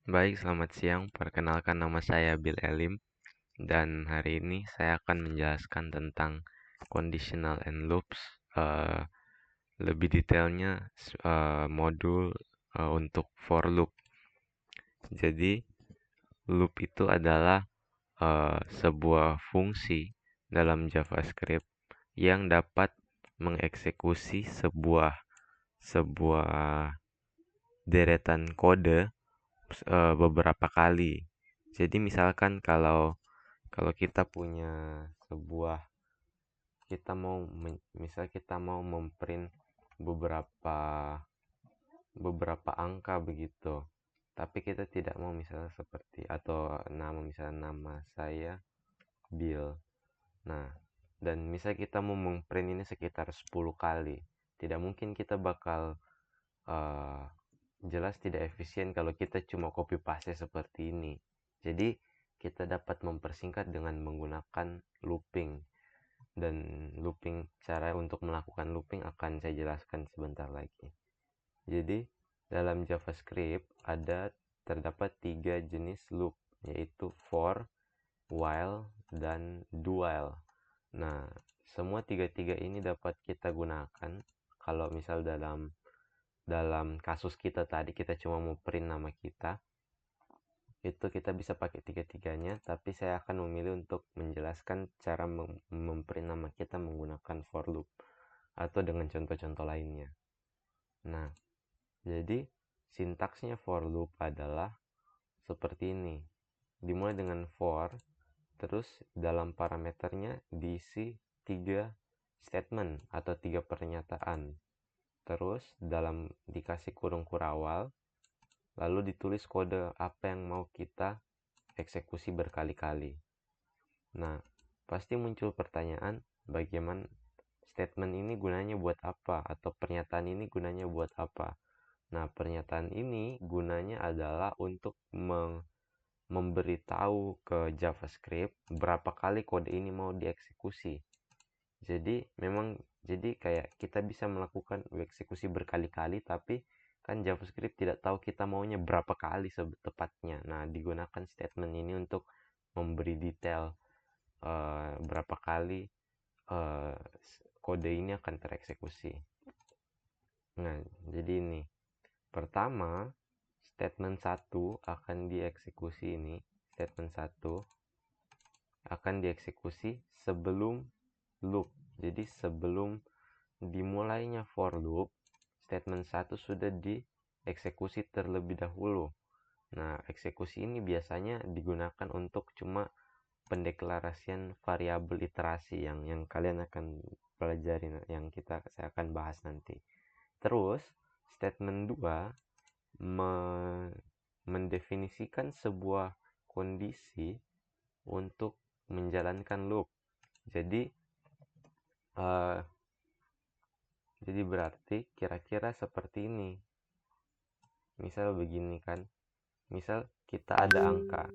Baik, selamat siang. Perkenalkan nama saya Bill Elim dan hari ini saya akan menjelaskan tentang conditional and loops. eh, Lebih detailnya modul untuk for loop. Jadi loop itu adalah sebuah fungsi dalam JavaScript yang dapat mengeksekusi sebuah deretan kode beberapa kali. Jadi misalkan kalau kalau kita punya sebuah misal kita mau memprint beberapa beberapa angka begitu, tapi kita tidak mau misalnya seperti atau misalnya nama saya Bill. Nah, dan misal kita mau memprint ini sekitar 10 kali, tidak mungkin kita bakal uh, jelas tidak efisien kalau kita cuma copy paste seperti ini. Jadi kita dapat mempersingkat dengan menggunakan looping. Dan cara untuk melakukan looping akan saya jelaskan sebentar lagi. Jadi dalam JavaScript terdapat 3 jenis loop, yaitu for, while, dan do while. Nah, semua tiga-tiga ini dapat kita gunakan kalau misal dalam kasus kita tadi kita cuma mau print nama kita, itu kita bisa pakai tiga-tiganya, tapi saya akan memilih untuk menjelaskan cara memprint nama kita menggunakan for loop atau dengan contoh-contoh lainnya. Nah, jadi sintaksnya for loop adalah seperti ini. Dimulai dengan for, terus dalam parameternya diisi 3 statement atau 3 pernyataan. Terus dikasih kurung kurawal, lalu ditulis kode apa yang mau kita eksekusi berkali-kali. Nah, pasti muncul pertanyaan, bagaimana statement ini gunanya buat apa? Atau pernyataan ini gunanya buat apa? Nah, pernyataan ini gunanya adalah untuk memberitahu ke JavaScript berapa kali kode ini mau dieksekusi. Jadi kayak kita bisa melakukan eksekusi berkali-kali, tapi kan JavaScript tidak tahu kita maunya berapa kali tepatnya. Nah, digunakan statement ini untuk memberi detail berapa kali uh, kode ini akan tereksekusi. Nah, jadi ini. Pertama, statement 1 akan dieksekusi ini. Statement 1 akan dieksekusi sebelum loop. Jadi sebelum dimulainya for loop, statement 1 sudah dieksekusi terlebih dahulu. Nah, eksekusi ini biasanya digunakan untuk cuma pendeklarasian variabel iterasi yang kalian akan pelajari, saya akan bahas nanti. Terus statement 2 mendefinisikan sebuah kondisi untuk menjalankan loop. Jadi berarti kira-kira seperti ini. Misal begini kan. Misal kita ada angka,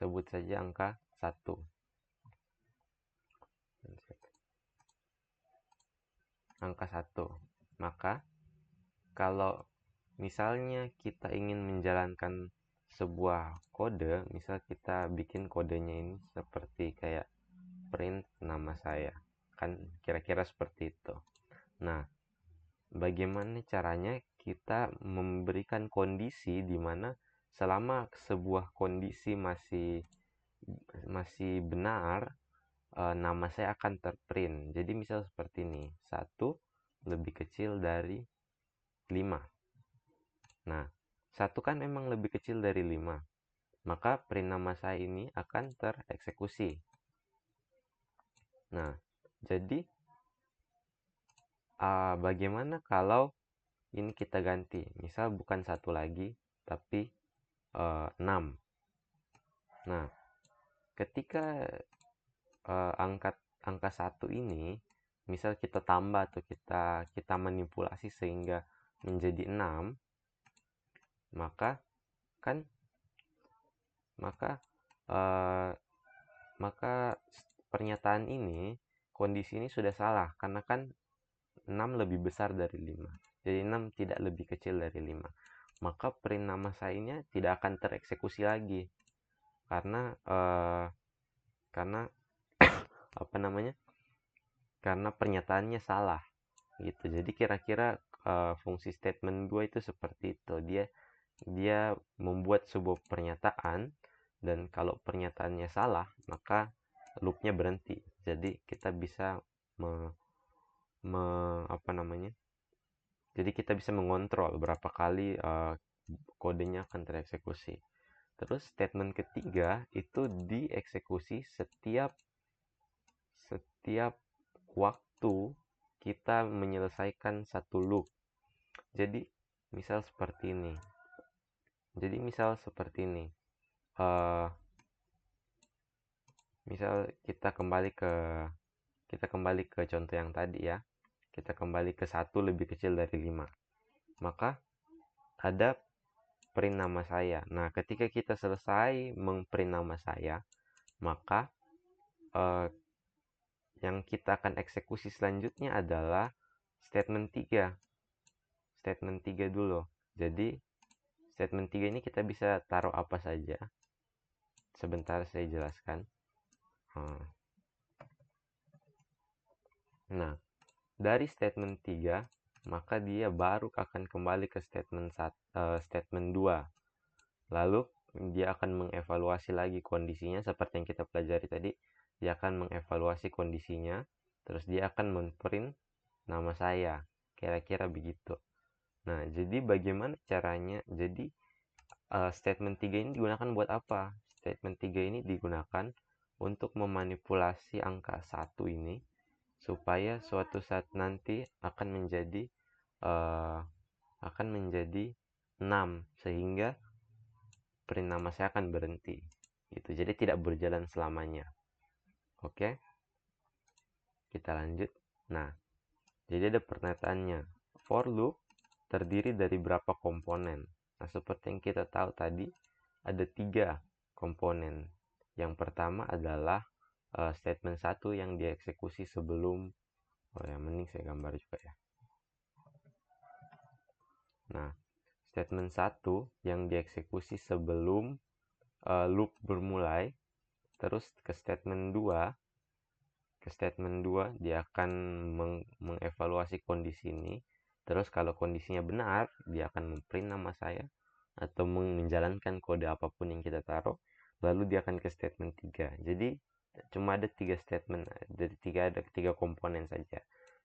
sebut saja angka 1. Angka 1. Maka kalau misalnya kita ingin menjalankan sebuah kode, misal kita bikin kodenya ini seperti kayak print nama saya. Kan kira-kira seperti itu. Nah, bagaimana caranya kita memberikan kondisi di mana selama sebuah kondisi masih benar, nama saya akan terprint. Jadi misal seperti ini, 1 lebih kecil dari 5. Nah, 1 kan memang lebih kecil dari 5. Maka print nama saya ini akan tereksekusi. Nah, jadi bagaimana kalau ini kita ganti? Misal bukan 1 lagi, tapi 6. Nah, ketika angka 1 ini misal kita tambah atau kita manipulasi sehingga menjadi 6, maka kan maka uh, maka pernyataan ini, kondisi ini sudah salah karena kan 6 lebih besar dari 5. Jadi 6 tidak lebih kecil dari 5. maka print nama saya tidak akan tereksekusi lagi karena apa namanya? Karena pernyataannya salah gitu. Jadi kira-kira fungsi statement 2 itu seperti itu. Dia membuat sebuah pernyataan, dan kalau pernyataannya salah maka loopnya berhenti. Jadi kita bisa apa namanya? Jadi kita bisa mengontrol berapa kali kodenya akan tereksekusi. Terus statement ketiga itu dieksekusi setiap waktu kita menyelesaikan satu loop. Jadi misal seperti ini. Misal kita kembali ke contoh yang tadi ya. Kita kembali ke 1 lebih kecil dari 5. Maka ada print nama saya. Nah, ketika kita selesai mengprint nama saya, maka yang kita akan eksekusi selanjutnya adalah statement 3. Statement 3 dulu. Jadi, statement 3 ini kita bisa taruh apa saja. Sebentar saya jelaskan. Nah, dari statement 3, maka dia baru akan kembali ke statement 2. Lalu, dia akan mengevaluasi lagi kondisinya seperti yang kita pelajari tadi. Dia akan mengevaluasi kondisinya, terus dia akan memprint nama saya. Kira-kira begitu. Nah, jadi bagaimana caranya? Jadi, statement 3 ini digunakan buat apa? Statement 3 ini digunakan untuk memanipulasi angka 1 ini supaya suatu saat nanti akan menjadi 6, sehingga print nama saya akan berhenti gitu. Jadi tidak berjalan selamanya. Oke, kita lanjut. Nah, jadi ada pernyataannya, for loop terdiri dari berapa komponen. Nah, seperti yang kita tahu tadi, ada 3 komponen. Yang pertama adalah statement 1 yang dieksekusi sebelum, mending saya gambar juga ya. Nah, statement 1 yang dieksekusi sebelum loop bermulai, terus ke statement 2 dia akan mengevaluasi kondisi ini. Terus kalau kondisinya benar, dia akan memprint nama saya atau menjalankan kode apapun yang kita taruh. Lalu dia akan ke statement 3. Jadi cuma ada 3 statement, ada 3 komponen saja.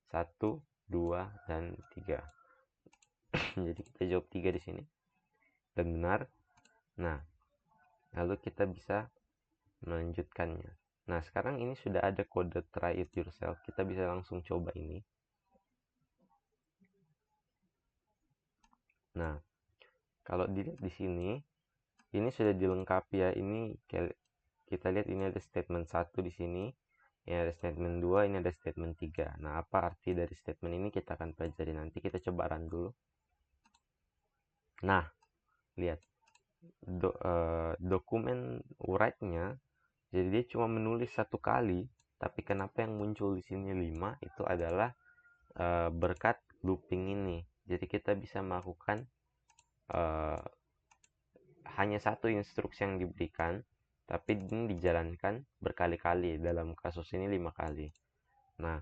1, 2, dan 3. Jadi kita jawab 3 di sini dan benar. Nah, lalu kita bisa melanjutkannya. Nah, sekarang ini sudah ada kode try it yourself. Kita bisa langsung coba ini. Nah, kalau dilihat di sini, ini sudah dilengkapi ya. Ini kita lihat ini ada statement 1 di sini. Ini ada statement 2, ini ada statement 3. Nah, apa arti dari statement ini kita akan pelajari nanti. Kita coba run dulu. Nah, lihat. Dokumen write-nya, jadi dia cuma menulis 1 kali, tapi kenapa yang muncul di sini 5 itu adalah berkat looping ini. Jadi kita bisa melakukan hanya 1 instruksi yang diberikan, tapi ini dijalankan berkali-kali. Dalam kasus ini 5 kali. Nah,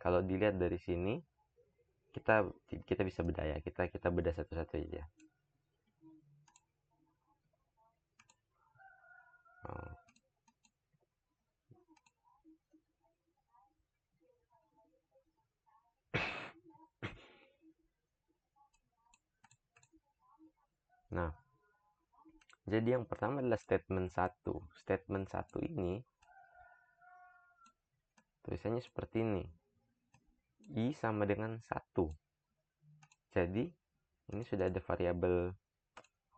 kalau dilihat dari sini, kita bisa bedah ya. Kita bedah satu-satu aja. Nah, jadi yang pertama adalah statement 1. Statement 1 ini tulisannya seperti ini. I sama dengan 1. Jadi, ini sudah ada variabel,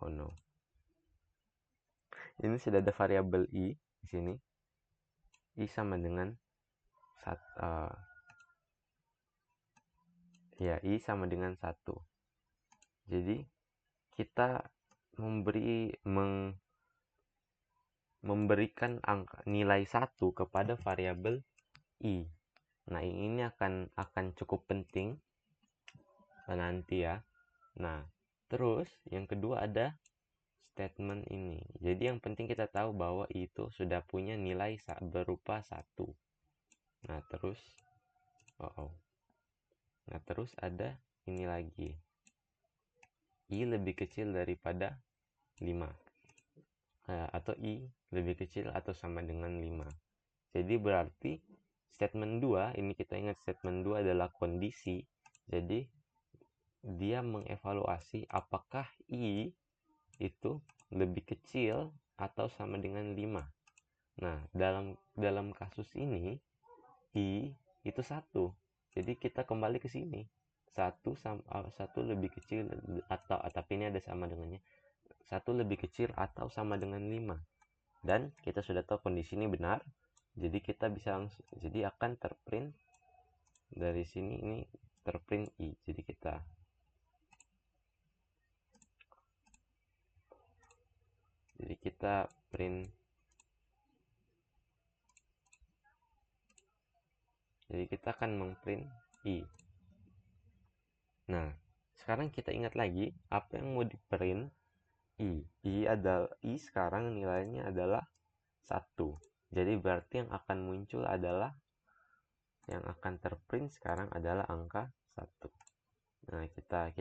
oh no. Ini sudah ada variabel I di sini. I sama dengan I sama dengan 1. Jadi, kita memberikan nilai 1 kepada variabel I. Nah, ini akan cukup penting nanti ya. Nah, Terus yang kedua ada statement ini. Jadi yang penting kita tahu bahwa I itu sudah punya nilai berupa 1. Nah, terus Nah, terus ada ini lagi. I lebih kecil daripada 5. Atau I lebih kecil atau sama dengan 5. Jadi berarti statement 2, ini kita ingat statement 2 adalah kondisi. Jadi dia mengevaluasi apakah I itu lebih kecil atau sama dengan 5. Nah, dalam kasus ini I itu 1. Jadi kita kembali ke sini. 1 lebih kecil atau tapi ini ada sama dengannya. 1 lebih kecil atau sama dengan 5. Dan kita sudah tahu kondisi ini benar. Jadi kita bisa langsung, jadi akan terprint dari sini, ini terprint I. Jadi kita print, jadi kita akan memprint I. Nah, sekarang kita ingat lagi apa yang mau di print. I sekarang nilainya adalah 1. Jadi berarti yang akan muncul adalah, yang akan terprint sekarang adalah angka 1. Nah, kita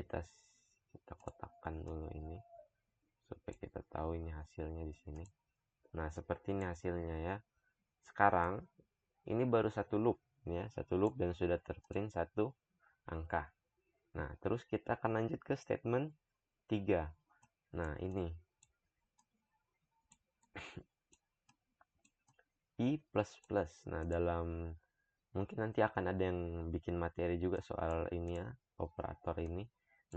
kotakkan dulu ini supaya kita tahu ini hasilnya di sini. Nah, seperti ini hasilnya ya. Sekarang ini baru satu loop ya, satu loop dan sudah terprint 1 angka. Nah, terus kita akan lanjut ke statement 3. Nah, ini I++. Nah, mungkin nanti akan ada yang bikin materi juga soal ini ya, operator ini.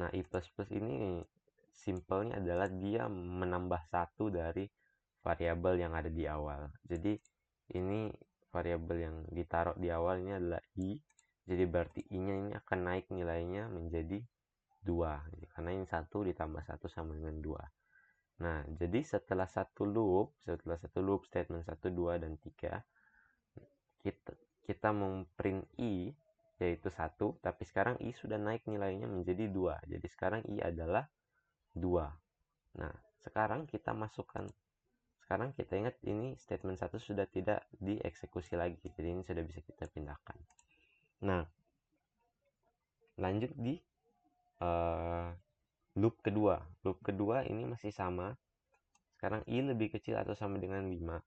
Nah, I++ ini simpelnya adalah dia menambah 1 dari variabel yang ada di awal. Jadi, ini variabel yang ditaruh di awal ini adalah I. Jadi, berarti I-nya ini akan naik nilainya menjadi 2. Karena ini 1 ditambah 1 sama dengan 2. Nah, jadi setelah satu loop statement 1, 2, dan 3, kita memprint I yaitu 1, tapi sekarang I sudah naik nilainya menjadi 2. Jadi sekarang I adalah 2. Nah, sekarang kita ingat ini statement 1 sudah tidak dieksekusi lagi. Jadi ini sudah bisa kita pindahkan. Nah, lanjut di loop kedua. Loop kedua ini masih sama. Sekarang I lebih kecil atau sama dengan 5.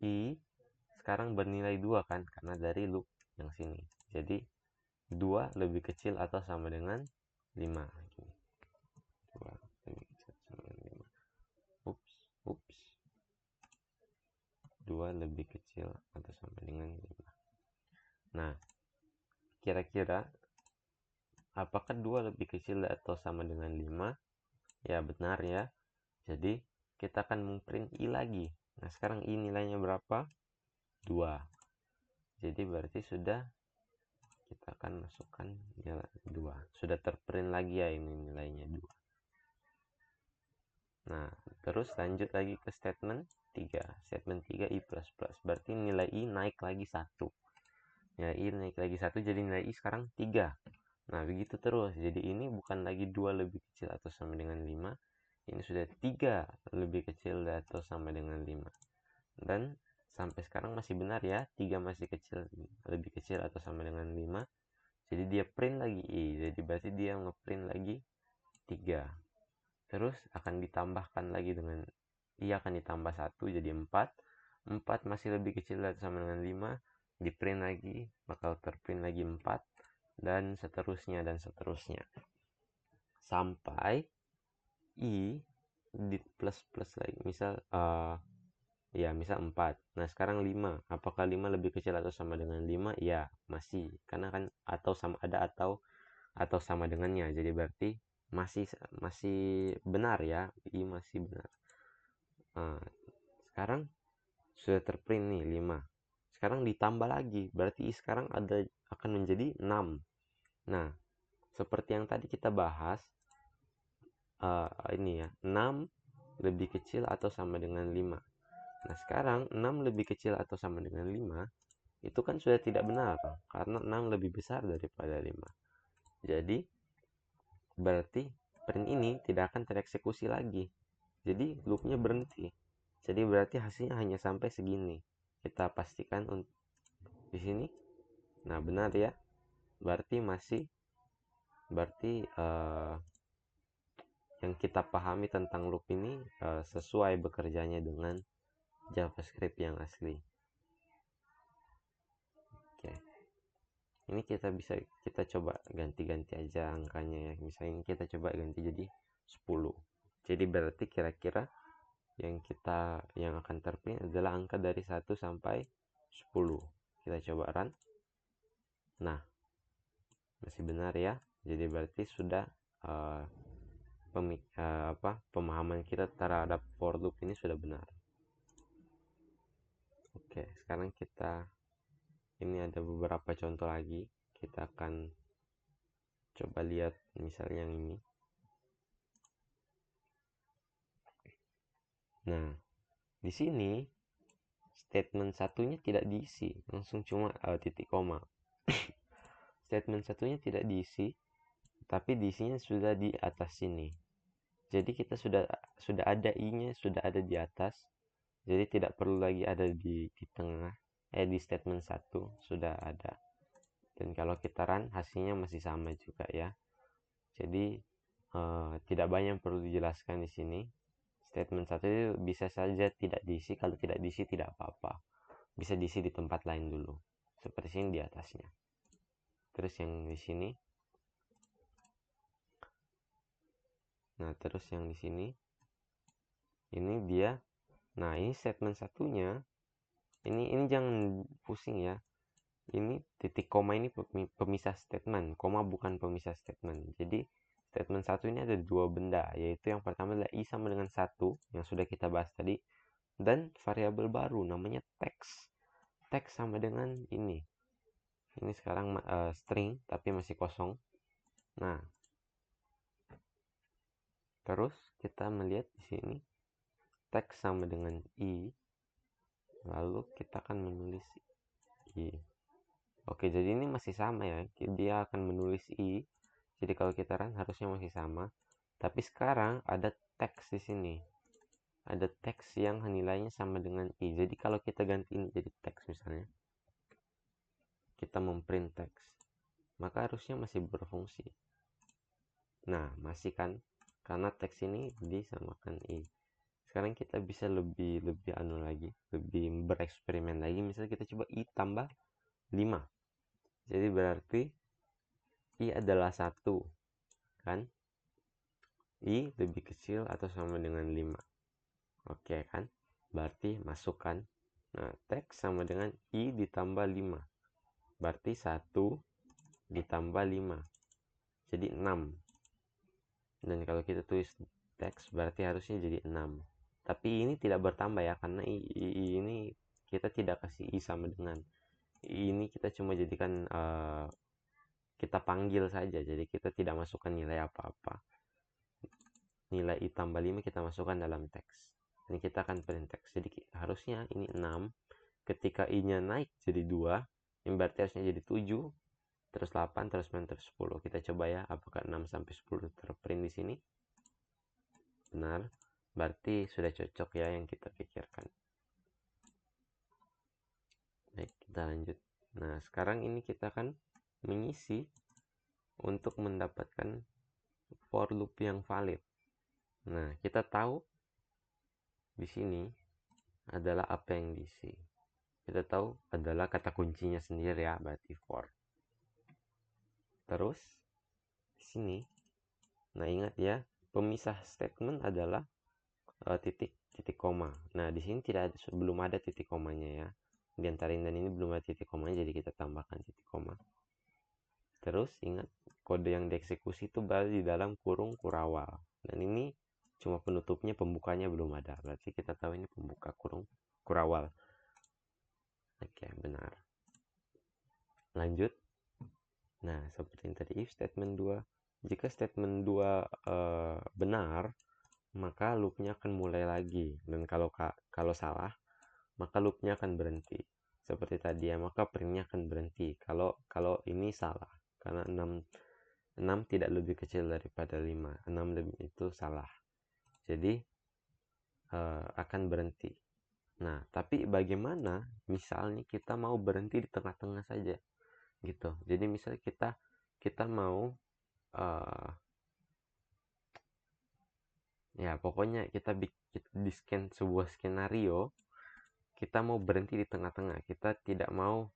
I sekarang bernilai 2 kan, karena dari loop yang sini. Jadi 2 lebih kecil atau sama dengan 5. 2 lebih kecil sama dengan 5. Ups. 2 lebih kecil atau sama dengan 5. Nah, kira-kira apakah 2 lebih kecil atau sama dengan 5? Ya, benar ya. Jadi kita akan memprint I lagi. Nah, sekarang I nilainya berapa? 2. Jadi berarti sudah, kita akan masukkan nilai 2. Sudah terprint lagi ya ini nilainya 2. Nah, terus lanjut lagi ke statement 3. Statement 3 I++. Berarti nilai I naik lagi 1. Nilai I naik lagi 1, jadi nilai I sekarang 3. Nah, begitu terus. Jadi ini bukan lagi 2 lebih kecil atau sama dengan 5. Ini sudah 3 lebih kecil atau sama dengan 5. Dan sampai sekarang masih benar ya, 3 masih lebih kecil atau sama dengan 5. Jadi dia print lagi I. Jadi berarti dia ngeprint lagi 3. Terus akan ditambahkan lagi dengan I, akan ditambah 1 jadi 4. 4 masih lebih kecil atau sama dengan 5. Di print lagi, bakal terprint lagi 4. Dan seterusnya sampai I di plus lagi, misal misal 4. Nah, sekarang 5. Apakah 5 lebih kecil atau sama dengan 5? Ya, masih. Karena kan atau sama, ada atau sama dengannya. Jadi berarti masih benar ya. I masih benar. Sekarang sudah terprint nih 5. Sekarang ditambah lagi. Berarti I sekarang akan menjadi 6. Nah, seperti yang tadi kita bahas, ini ya, 6 lebih kecil atau sama dengan 5. Nah, sekarang 6 lebih kecil atau sama dengan 5, itu kan sudah tidak benar, karena 6 lebih besar daripada 5. Jadi, berarti print ini tidak akan tereksekusi lagi. Jadi loopnya berhenti. Jadi berarti hasilnya hanya sampai segini. Kita pastikan di sini. Nah, benar ya. Berarti yang kita pahami tentang loop ini sesuai bekerjanya dengan JavaScript yang asli. Oke. Ini kita coba ganti-ganti aja angkanya ya. Misalnya kita coba ganti jadi 10. Jadi berarti kira-kira yang akan terprint adalah angka dari 1 sampai 10. Kita coba run. Nah, masih benar ya. Jadi berarti sudah pemahaman kita terhadap for loop ini sudah benar. Oke, sekarang ini ada beberapa contoh lagi. Kita akan coba lihat misalnya yang ini. Nah, di sini statement satunya tidak diisi, langsung cuma titik koma. Statement satunya tidak diisi, tapi diisinya sudah di atas sini. Jadi kita sudah ada i-nya, sudah ada di atas. Jadi tidak perlu lagi ada di tengah. Di statement 1 sudah ada. Dan kalau kita run, hasilnya masih sama juga ya. Jadi tidak banyak yang perlu dijelaskan di sini. Statement 1 itu bisa saja tidak diisi. Kalau tidak diisi tidak apa-apa. Bisa diisi di tempat lain dulu. Seperti ini di atasnya. Terus yang di sini. Nah, terus yang di sini. Ini dia. Nah, ini statement satunya. Ini jangan pusing ya. Ini titik koma ini pemisah statement. Koma bukan pemisah statement. Jadi statement satu ini ada dua benda, yaitu yang pertama adalah i sama dengan 1 yang sudah kita bahas tadi, dan variabel baru namanya text. Text sama dengan ini sekarang string tapi masih kosong. Nah, terus kita melihat di sini text sama dengan i, lalu kita akan menulis i. Oke, jadi ini masih sama ya, dia akan menulis i. Jadi kalau kita run harusnya masih sama. Tapi sekarang ada teks di sini. Ada teks yang nilainya sama dengan i. Jadi kalau kita ganti ini jadi teks misalnya, kita memprint teks, maka harusnya masih berfungsi. Nah, masih kan? Karena teks ini disamakan i. Sekarang kita bisa lebih lagi, lebih bereksperimen lagi. Misalnya kita coba i tambah 5. Jadi berarti i adalah 1, kan? I lebih kecil atau sama dengan 5. Oke kan? Berarti masukkan. Nah, teks sama dengan i ditambah 5. Berarti 1 ditambah 5. Jadi 6. Dan kalau kita tulis teks berarti harusnya jadi 6. Tapi ini tidak bertambah ya, karena ini kita tidak kasih i sama dengan. Ini kita cuma jadikan kita panggil saja. Jadi kita tidak masukkan nilai apa-apa. Nilai i tambah 5 kita masukkan dalam teks. Ini kita akan print teks. Jadi harusnya ini 6. Ketika i-nya naik jadi 2, ini berarti harusnya jadi 7, terus 8, terus 9, terus 10. Kita coba ya, apakah 6 sampai 10 terprint di sini? Benar. Berarti sudah cocok ya yang kita pikirkan. Baik, kita lanjut. Nah, sekarang ini kita akan mengisi untuk mendapatkan for loop yang valid. Nah, kita tahu di sini adalah apa yang diisi. Kita tahu adalah kata kuncinya sendiri ya, berarti for. Terus di sini, nah ingat ya, pemisah statement adalah titik koma. Nah, di sini belum ada titik komanya ya. Di antara ini dan ini belum ada titik komanya, jadi kita tambahkan titik koma. Terus ingat, kode yang dieksekusi itu berada di dalam kurung kurawal. Dan ini cuma penutupnya, pembukanya belum ada. Berarti kita tahu ini pembuka kurung kurawal. Oke, benar. Lanjut. Nah, seperti yang tadi, if statement 2. Jika statement 2 benar, maka loopnya akan mulai lagi. Dan kalau salah, maka loopnya akan berhenti. Seperti tadi ya, maka printnya akan berhenti. Kalau ini salah, karena 6 tidak lebih kecil daripada 5. 6 lebih itu salah. Jadi akan berhenti. Nah, tapi bagaimana misalnya kita mau berhenti di tengah-tengah saja gitu. Jadi misalnya kita mau ya pokoknya kita di sebuah skenario, kita mau berhenti di tengah-tengah. Kita tidak mau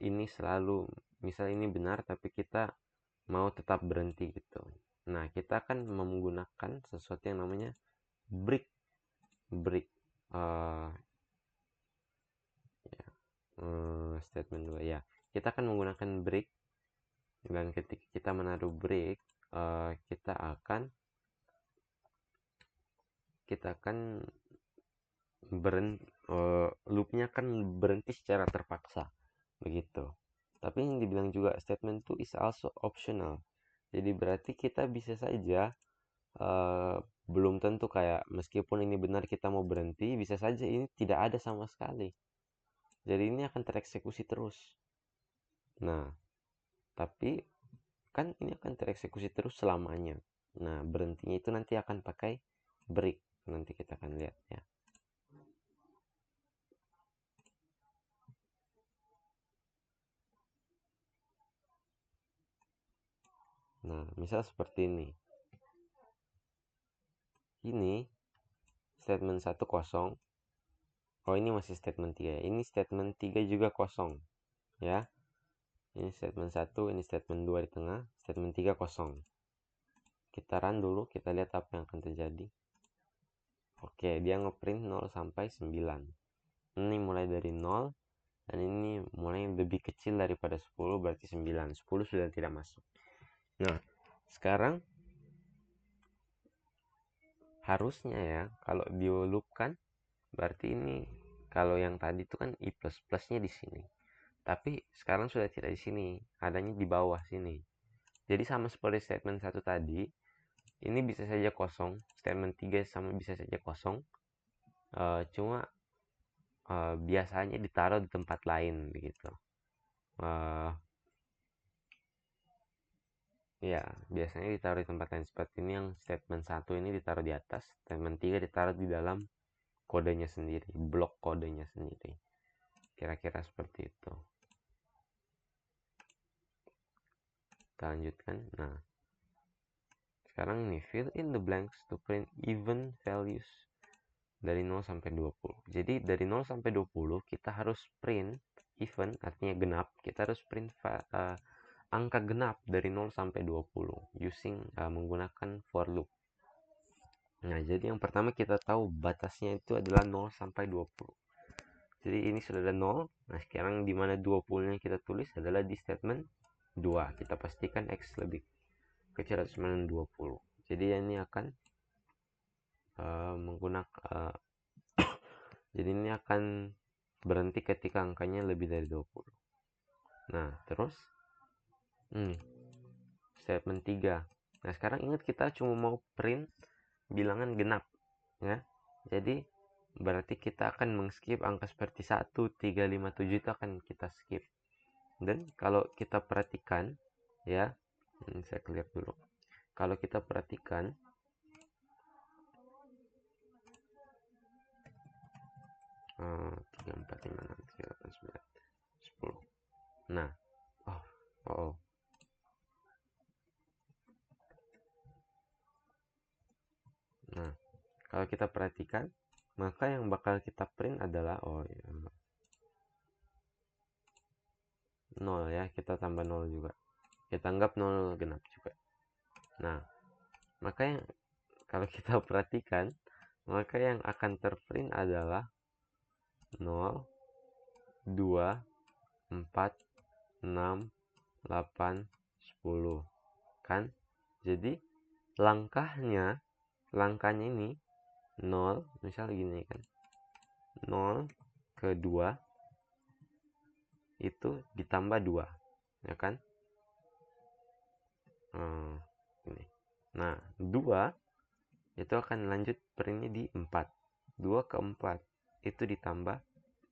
ini selalu, misal ini benar tapi kita mau tetap berhenti gitu. Nah, kita akan menggunakan sesuatu yang namanya break. Ya, statement 2 ya. Kita akan menggunakan break, dan ketika kita menaruh break, kita akan loopnya akan berhenti secara terpaksa begitu. Tapi yang dibilang juga statement 2 is also optional. Jadi berarti kita bisa saja belum tentu, kayak meskipun ini benar kita mau berhenti, bisa saja ini tidak ada sama sekali. Jadi ini akan tereksekusi terus. Nah, tapi kan ini akan tereksekusi terus selamanya. Nah, berhentinya itu nanti akan pakai break. Nanti kita akan lihat ya. Nah, misal seperti ini. Ini statement 1 kosong. Oh, ini masih statement 3. Ini statement 3 juga kosong. Ya. Ini statement 1, ini statement 2 di tengah, statement 3 kosong. Kita run dulu, kita lihat apa yang akan terjadi. Oke, dia ngeprint 0 sampai 9. Ini mulai dari 0, dan ini mulai lebih kecil daripada 10, berarti 9. 10 sudah tidak masuk. Nah, sekarang harusnya ya, kalau di loop kan, berarti ini kalau yang tadi itu kan i plus plusnya di sini. Tapi sekarang sudah tidak di sini, adanya di bawah sini. Jadi sama seperti statement 1 tadi, ini bisa saja kosong, statement 3 sama bisa saja kosong. Cuma biasanya ditaruh di tempat lain begitu. Ya, biasanya ditaruh di tempat lain, seperti ini. Yang statement 1 ini ditaruh di atas, statement 3 ditaruh di dalam kodenya sendiri, blok kodenya sendiri. Kira-kira seperti itu. Kita lanjutkan. Nah, sekarang ini fill in the blanks to print even values dari 0 sampai 20. Jadi dari 0 sampai 20 kita harus print even, artinya genap. Kita harus print angka genap dari 0 sampai 20 using menggunakan for loop. Nah, jadi yang pertama kita tahu batasnya itu adalah 0 sampai 20. Jadi ini sudah ada 0. Nah, sekarang di mana 20-nya kita tulis adalah di statement 2. Kita pastikan X lebih kecil atau sama dengan 20. Jadi ini akan menggunakan jadi ini akan berhenti ketika angkanya lebih dari 20. Nah, terus statement 3. Nah, sekarang ingat kita cuma mau print bilangan genap ya. Jadi berarti kita akan mengskip angka seperti 1, 3, 5, 7 itu akan kita skip. Dan kalau kita perhatikan ya, ini saya clear dulu. Kalau kita perhatikan 3, 4, 5, 6, 7, 8, 9, 10. Nah, Nah, kalau kita perhatikan, maka yang bakal kita print adalah 0 ya, kita tambah 0 juga. Kita anggap 0 genap juga. Nah, maka yang kalau kita perhatikan, maka yang akan terprint adalah 0, 2, 4, 6, 8, 10. Kan? Jadi langkahnya ini 0, misal gini kan. 0 ke 2 itu ditambah 2, ya kan? Ini. Nah, 2 itu akan lanjut printnya di 4. 2 ke 4 itu ditambah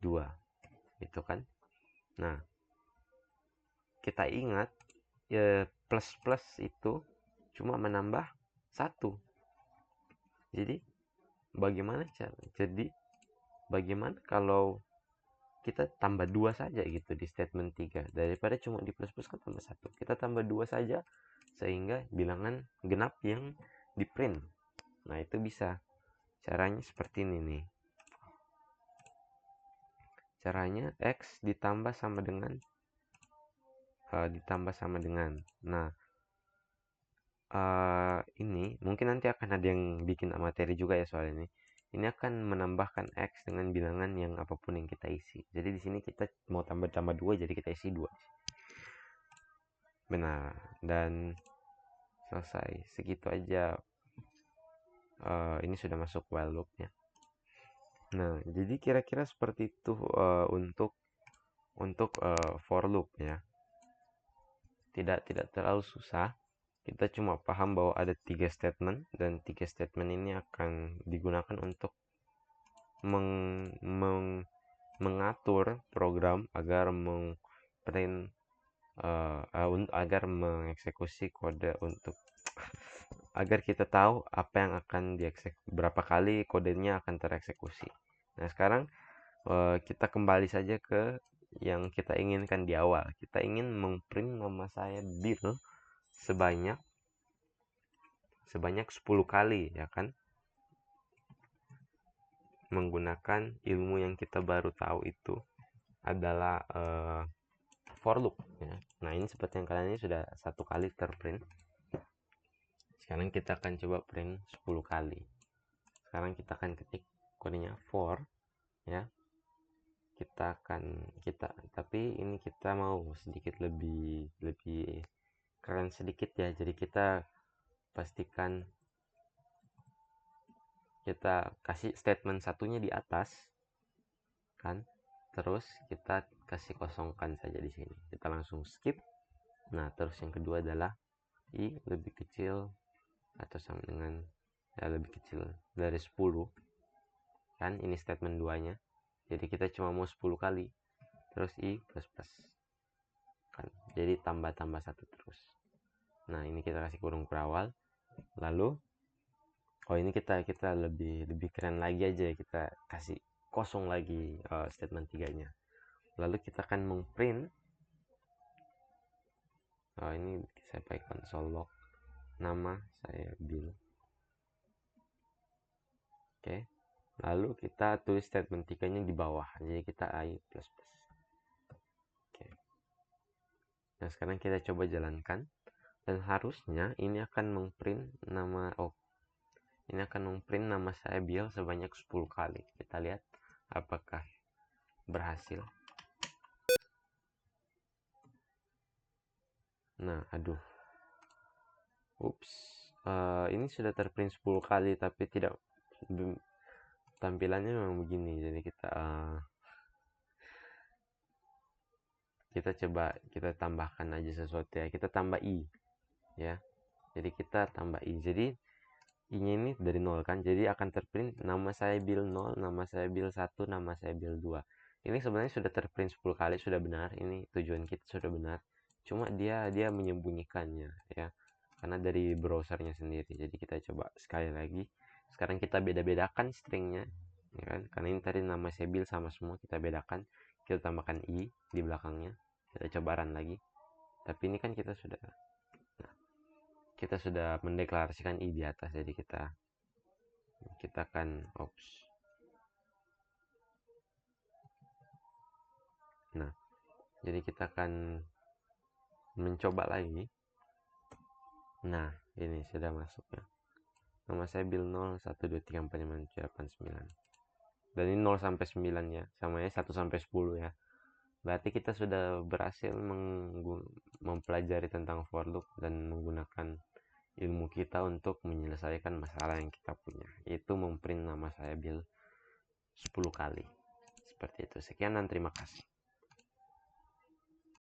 2. Itu kan? Nah, kita ingat plus itu cuma menambah 1. Jadi bagaimana kalau kita tambah 2 saja gitu di statement 3, daripada cuma di plus kan tambah 1, kita tambah 2 saja sehingga bilangan genap yang di print. Nah, itu bisa. Caranya seperti ini nih. Caranya X ditambah sama dengan nah, ini mungkin nanti akan ada yang bikin materi juga ya soal ini. Ini akan menambahkan X dengan bilangan yang apapun yang kita isi. Jadi di sini kita mau tambah 2, jadi kita isi 2. Benar. Dan selesai. Segitu aja. Ini sudah masuk while loop-nya. Nah, jadi kira-kira seperti itu untuk for loop ya. Tidak terlalu susah. Kita cuma paham bahwa ada 3 statement, dan 3 statement ini akan digunakan untuk mengatur program agar print agar mengeksekusi kode untuk agar kita tahu apa yang akan berapa kali kodenya akan tereksekusi. Nah, sekarang kita kembali saja ke yang kita inginkan di awal. Kita ingin memprint nama saya Bill sebanyak 10 kali, ya kan? Menggunakan ilmu yang kita baru tahu itu adalah for loop ya. Nah, ini seperti yang kalian ini sudah 1 kali terprint. Sekarang kita akan coba print 10 kali. Sekarang kita akan ketik kodenya for ya. Tapi ini kita mau sedikit lebih keren sedikit ya. Jadi kita pastikan kita kasih statement satunya di atas kan, terus kita kasih kosongkan saja di sini, kita langsung skip. Nah, terus yang kedua adalah i lebih kecil atau sama dengan lebih kecil dari 10 kan, ini statement 2 nya. Jadi kita cuma mau 10 kali, terus i plus plus kan, jadi tambah 1 terus. Nah, ini kita kasih kurung per awal. Lalu ini kita lebih keren lagi aja, kita kasih kosong lagi statement 3 nya. Lalu kita akan memprint ini saya pakai console log, nama saya Bill. Oke. Lalu kita tulis statement 3 nya di bawah, jadi kita i plus plus. Oke. Nah, sekarang kita coba jalankan, dan harusnya ini akan memprint nama saya Bill sebanyak 10 kali. Kita lihat apakah berhasil. Nah, aduh. Ups. Ini sudah terprint 10 kali, tapi tidak, tampilannya memang begini. Jadi kita coba kita tambahkan aja sesuatu ya. Kita tambah i ya. Jadi kita tambah i. Jadi i-nya ini dari 0 kan. Jadi akan terprint nama saya Bill 0, nama saya Bill 1, nama saya Bill 2. Ini sebenarnya sudah terprint 10 kali, sudah benar. Ini tujuan kita sudah benar. Cuma dia menyembunyikannya ya, karena dari browsernya sendiri. Jadi kita coba sekali lagi. Sekarang kita beda-bedakan stringnya ya kan, karena ini tadi nama saya Bill sama semua, kita bedakan, kita tambahkan i di belakangnya. Kita coba run lagi, tapi ini kan kita sudah mendeklarasikan i di atas, jadi kita akan nah, jadi kita akan mencoba lagi. Nah, ini sudah masuk ya. Nama saya Bill 0, 1, 2, 3, 4, 5, 6, 7, 8, 9. Dan ini 0 sampai 9 ya, sama ya 1 sampai 10 ya. Berarti kita sudah berhasil mempelajari tentang for loop dan menggunakan ilmu kita untuk menyelesaikan masalah yang kita punya, yaitu memprint nama saya Bill 10 kali. Seperti itu. Sekian dan terima kasih.